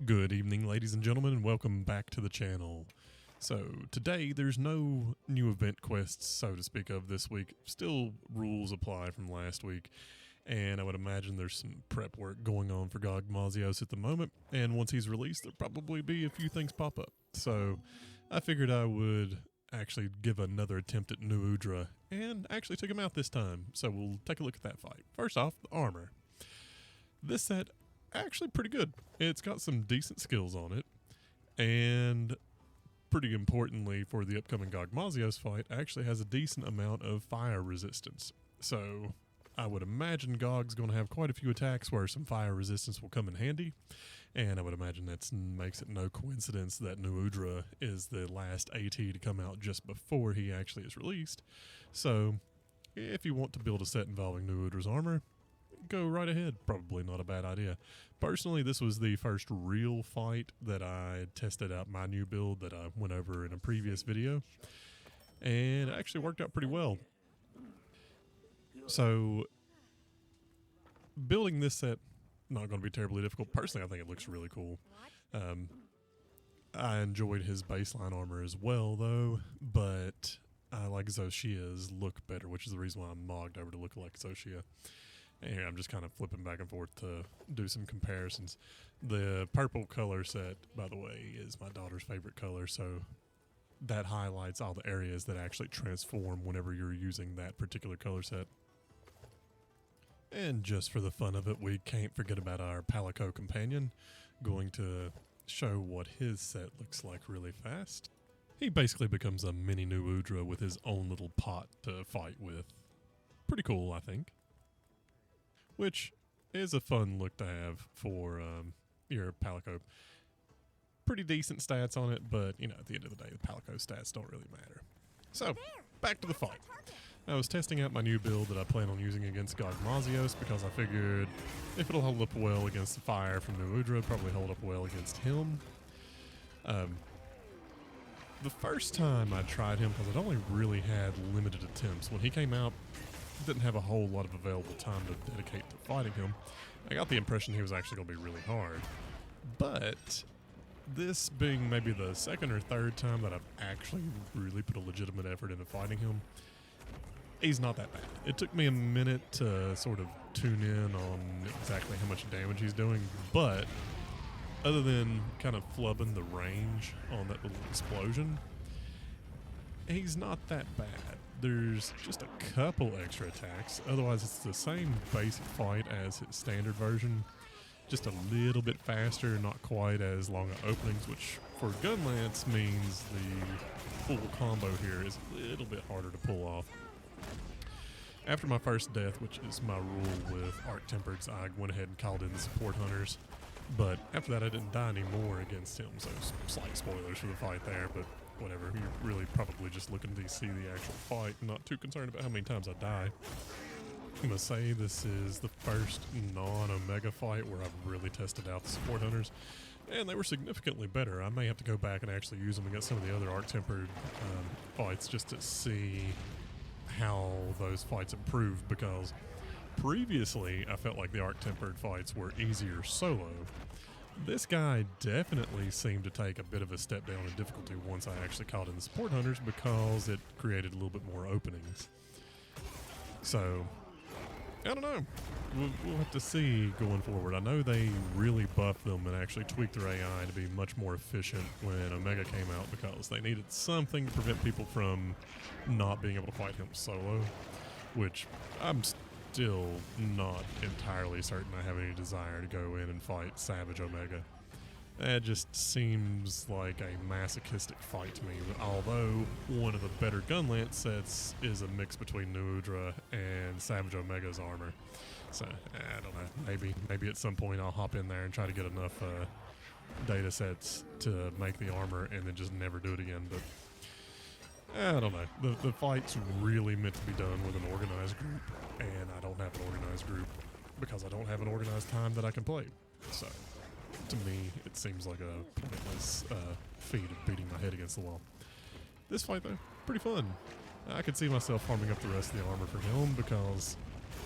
Good evening, ladies and gentlemen, and welcome back to the channel. So, today there's no new event quests, so to speak, of this week. Still rules apply from last week, and I would imagine there's some prep work going on for Gog Mazios at the moment, and once he's released, there'll probably be a few things pop up. So, I figured I would actually give another attempt at Nu Udra, and actually took him out this time, so we'll take a look at that fight. First off, the armor. This set, actually pretty good. It's got some decent skills on it, and pretty importantly for the upcoming Gog Mazios fight, actually has a decent amount of fire resistance. So I would imagine Gog's going to have quite a few attacks where some fire resistance will come in handy, and I would imagine that makes it no coincidence that Nu Udra is the last AT to come out just before he actually is released. So if you want to build a set involving Nu Udra's armor, go right ahead. Probably not a bad idea. Personally, this was the first real fight that I tested out my new build that I went over in a previous video, and it actually worked out pretty well. So building this set, not going to be terribly difficult. Personally, I think it looks really cool. I enjoyed his baseline armor as well, though, but I like Zoshia's look better, which is the reason why I'm mogged over to look like Zoshia. And here I'm just kind of flipping back and forth to do some comparisons. The purple color set, by the way, is my daughter's favorite color, so that highlights all the areas that actually transform whenever you're using that particular color set. And just for the fun of it, we can't forget about our Palico companion. Going to show what his set looks like really fast. He basically becomes a mini Nu Udra with his own little pot to fight with. Pretty cool, I think. Which is a fun look to have for your Palico. Pretty decent stats on it, but, you know, at the end of the day, the Palico stats don't really matter. So, back to the fight. I was testing out my new build that I plan on using against Gog Mazios because I figured if it'll hold up well against the fire from Nu Udra, it'll probably hold up well against him. The first time I tried him, because I'd only really had limited attempts, when he came out, didn't have a whole lot of available time to dedicate to fighting him. I got the impression he was actually going to be really hard. But this being maybe the second or third time that I've actually really put a legitimate effort into fighting him, he's not that bad. It took me a minute to sort of tune in on exactly how much damage he's doing, but other than kind of flubbing the range on that little explosion, he's not that bad. There's just a couple extra attacks. Otherwise, it's the same basic fight as his standard version. Just a little bit faster, not quite as long of openings, which for Gunlance means the full combo here is a little bit harder to pull off. After my first death, which is my rule with Arc Tempereds, I went ahead and called in the support hunters. But after that, I didn't die anymore against him, so slight spoilers for the fight there, but whatever. You're really probably just looking to see the actual fight, not too concerned about how many times I die. I'm going to say this is the first non-Omega fight where I've really tested out the support hunters, and they were significantly better. I may have to go back and actually use them against some of the other Arc-Tempered fights just to see how those fights improved, because previously I felt like the Arc-Tempered fights were easier solo. This guy definitely seemed to take a bit of a step down in difficulty once I actually called in the support hunters, because it created a little bit more openings. So, I don't know. We'll have to see going forward. I know they really buffed them and actually tweaked their AI to be much more efficient when Omega came out, because they needed something to prevent people from not being able to fight him solo, which I'm still not entirely certain I have any desire to go in and fight Savage Omega. That just seems like a masochistic fight to me, although one of the better Gunlance sets is a mix between Nu Udra and Savage Omega's armor. So, I don't know, maybe at some point I'll hop in there and try to get enough data sets to make the armor and then just never do it again, but I don't know. The fight's really meant to be done with an organized group, and I don't have an organized group because I don't have an organized time that I can play. So, to me, it seems like a pointless feat of beating my head against the wall. This fight, though, pretty fun. I could see myself farming up the rest of the armor for him because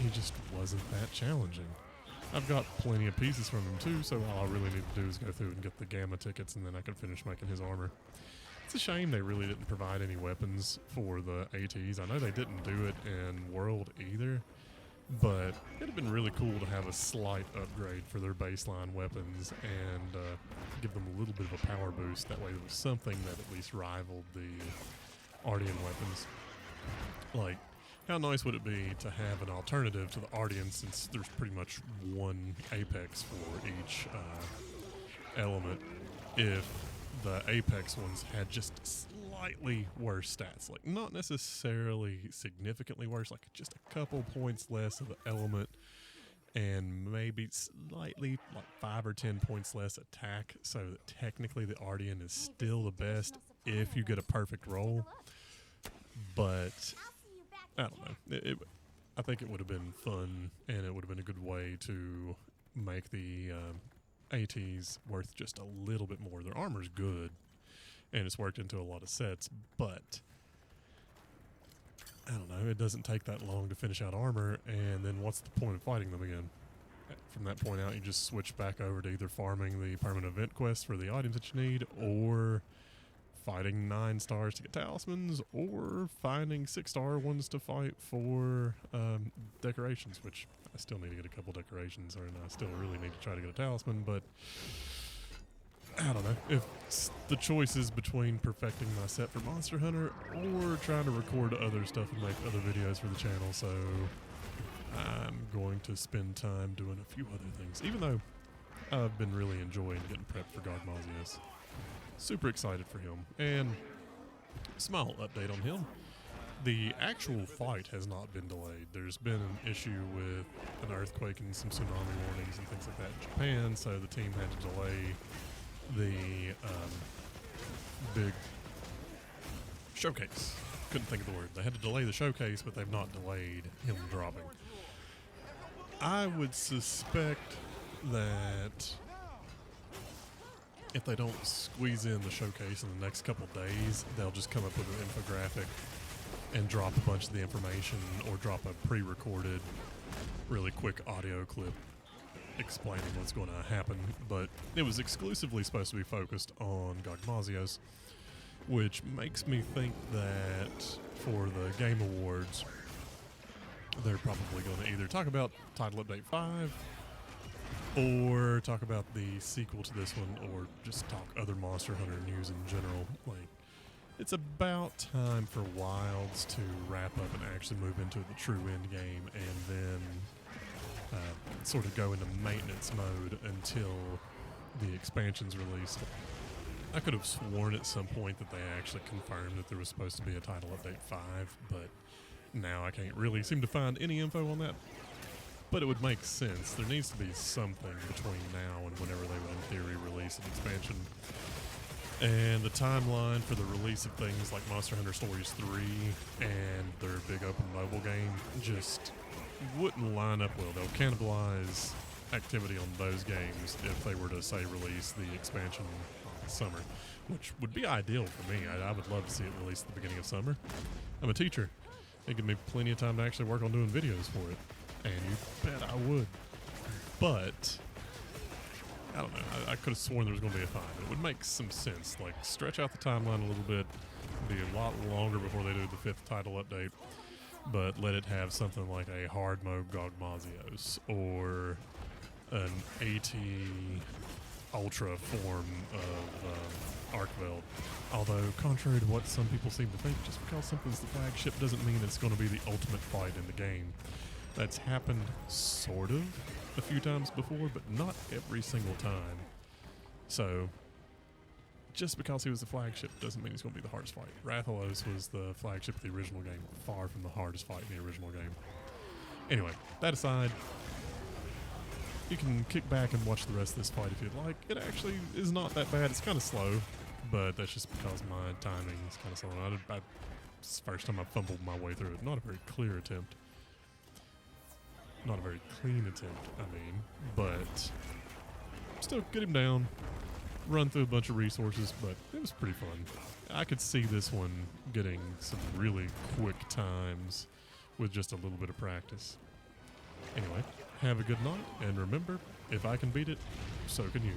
he just wasn't that challenging. I've got plenty of pieces from him too, so all I really need to do is go through and get the gamma tickets, and then I can finish making his armor. It's a shame they really didn't provide any weapons for the ATs. I know they didn't do it in World either, but it'd have been really cool to have a slight upgrade for their baseline weapons and give them a little bit of a power boost. That way there was something that at least rivaled the Ardian weapons. Like, how nice would it be to have an alternative to the Ardian, since there's pretty much one Apex for each element, if the Apex ones had just slightly worse stats. Like, not necessarily significantly worse, like just a couple points less of the element, and maybe slightly, like 5 or 10 points less attack, so that technically the Ardian is still the best if you get a perfect roll. But I don't know. I think it would have been fun, and it would have been a good way to make the ATs worth just a little bit more. Their armor's good, and it's worked into a lot of sets, but I don't know. It doesn't take that long to finish out armor, and then what's the point of fighting them again? From that point out, you just switch back over to either farming the permanent event quest for the items that you need, or fighting 9 stars to get talismans, or finding 6-star ones to fight for decorations, which I still need to get a couple decorations, and I still really need to try to get a talisman, but I don't know. If the choice is between perfecting my set for Monster Hunter or trying to record other stuff and make other videos for the channel, so I'm going to spend time doing a few other things, even though I've been really enjoying getting prepped for God Mazios. Super excited for him. And small update on him. The actual fight has not been delayed. There's been an issue with an earthquake and some tsunami warnings and things like that in Japan, so the team had to delay the big showcase. Couldn't think of the word. They had to delay the showcase, but they've not delayed him dropping. I would suspect that if they don't squeeze in the showcase in the next couple days, they'll just come up with an infographic and drop a bunch of the information, or drop a pre-recorded, really quick audio clip explaining what's going to happen. But it was exclusively supposed to be focused on Gogmazios, which makes me think that for the Game Awards, they're probably going to either talk about Title Update 5, or talk about the sequel to this one, or just talk other Monster Hunter news in general. Like, it's about time for Wilds to wrap up and actually move into the true end game, and then sort of go into maintenance mode until the expansion's released. I could have sworn at some point that they actually confirmed that there was supposed to be a Title Update 5, but now I can't really seem to find any info on that. But it would make sense. There needs to be something between now and whenever they will, in theory, release an expansion. And the timeline for the release of things like Monster Hunter Stories 3 and their big open mobile game just wouldn't line up well. They'll cannibalize activity on those games if they were to, say, release the expansion summer, which would be ideal for me. I would love to see it released at the beginning of summer. I'm a teacher. It give me plenty of time to actually work on doing videos for it. And you bet I would. But I don't know. I could have sworn there was going to be a 5. It would make some sense. Like, stretch out the timeline a little bit. Be a lot longer before they do the 5th title update. But let it have something like a hard mode Gogmazios, or an AT Ultra form of Arkveld. Although, contrary to what some people seem to think, just because something's the flagship doesn't mean it's going to be the ultimate fight in the game. That's happened sort of a few times before, but not every single time. So, just because he was the flagship doesn't mean he's going to be the hardest fight. Rathalos was the flagship of the original game, far from the hardest fight in the original game. Anyway, that aside, you can kick back and watch the rest of this fight if you'd like. It actually is not that bad. It's kind of slow, but that's just because my timing is kind of slow. It's the first time I fumbled my way through it. Not a very clear attempt. Not a very clean attempt, I mean, but still get him down, run through a bunch of resources, but it was pretty fun. I could see this one getting some really quick times with just a little bit of practice. Anyway, have a good night, and remember, if I can beat it, so can you.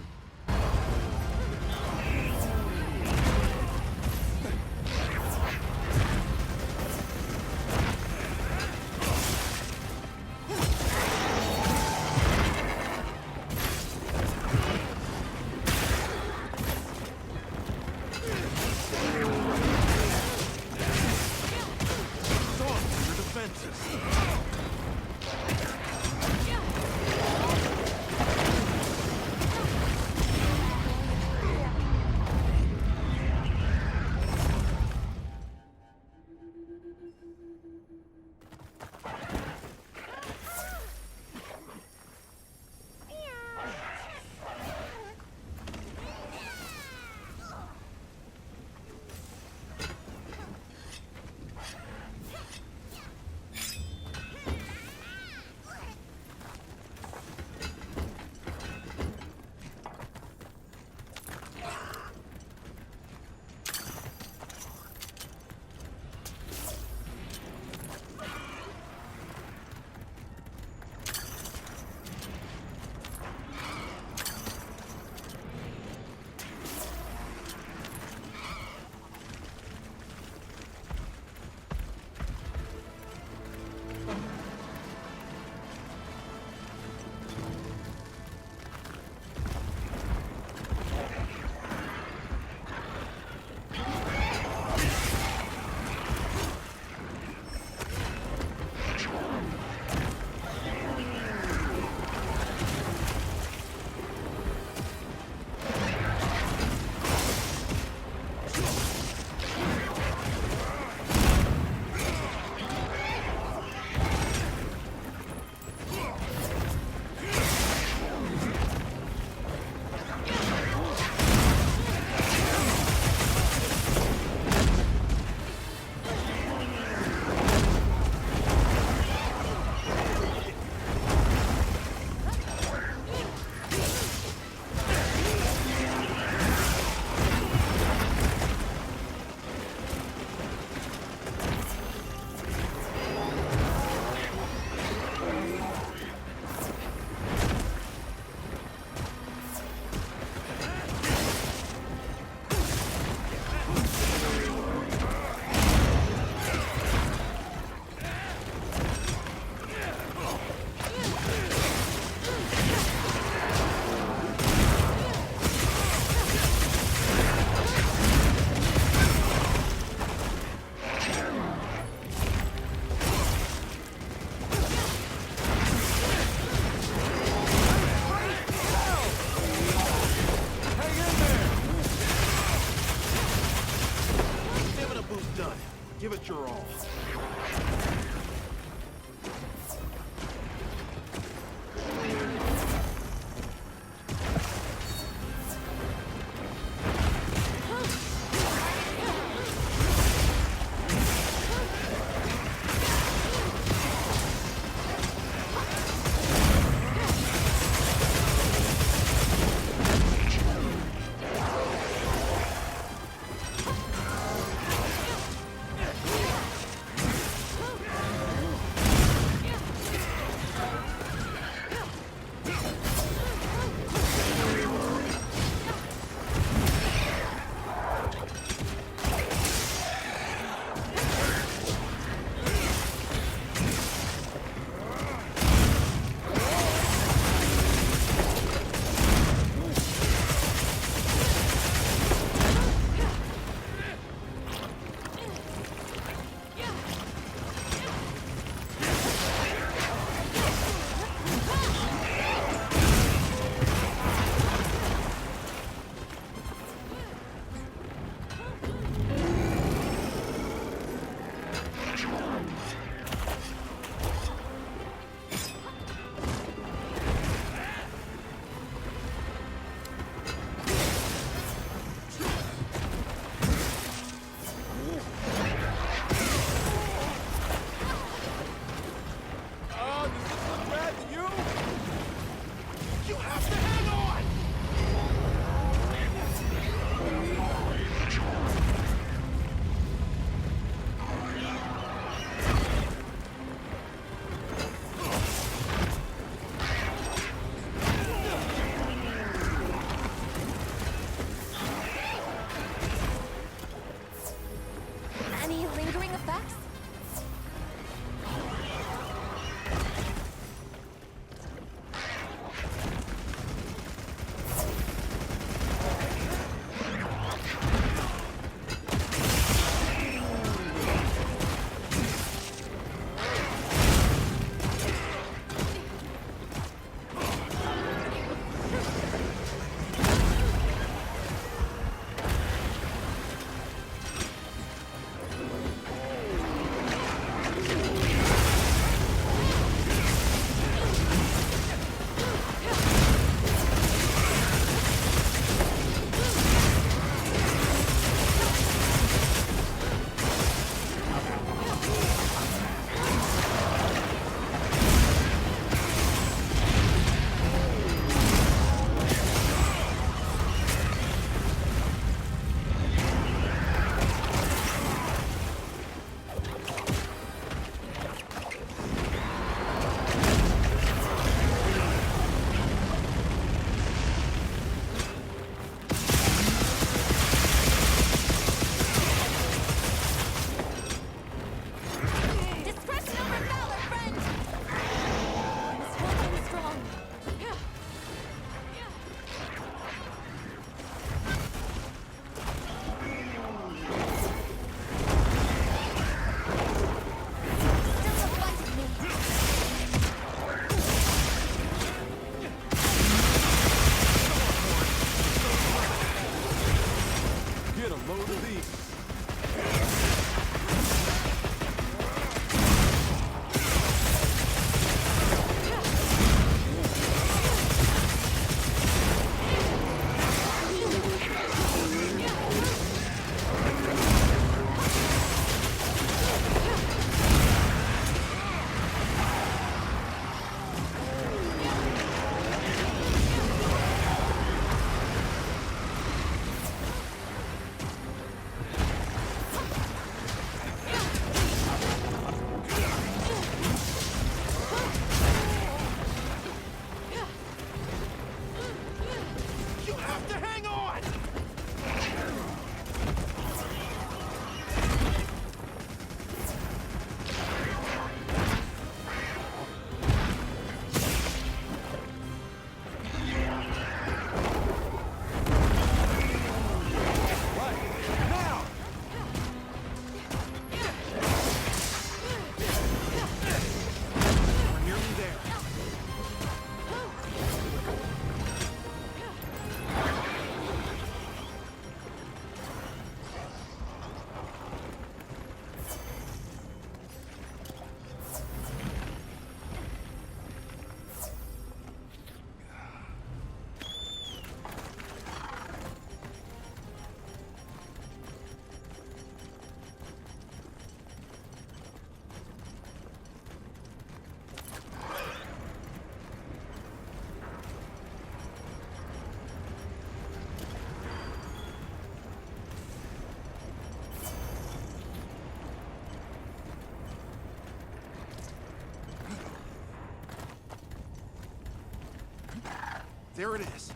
There it is.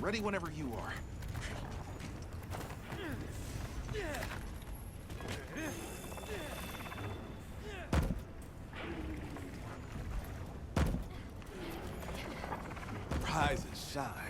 Ready whenever you are. Rise and shine.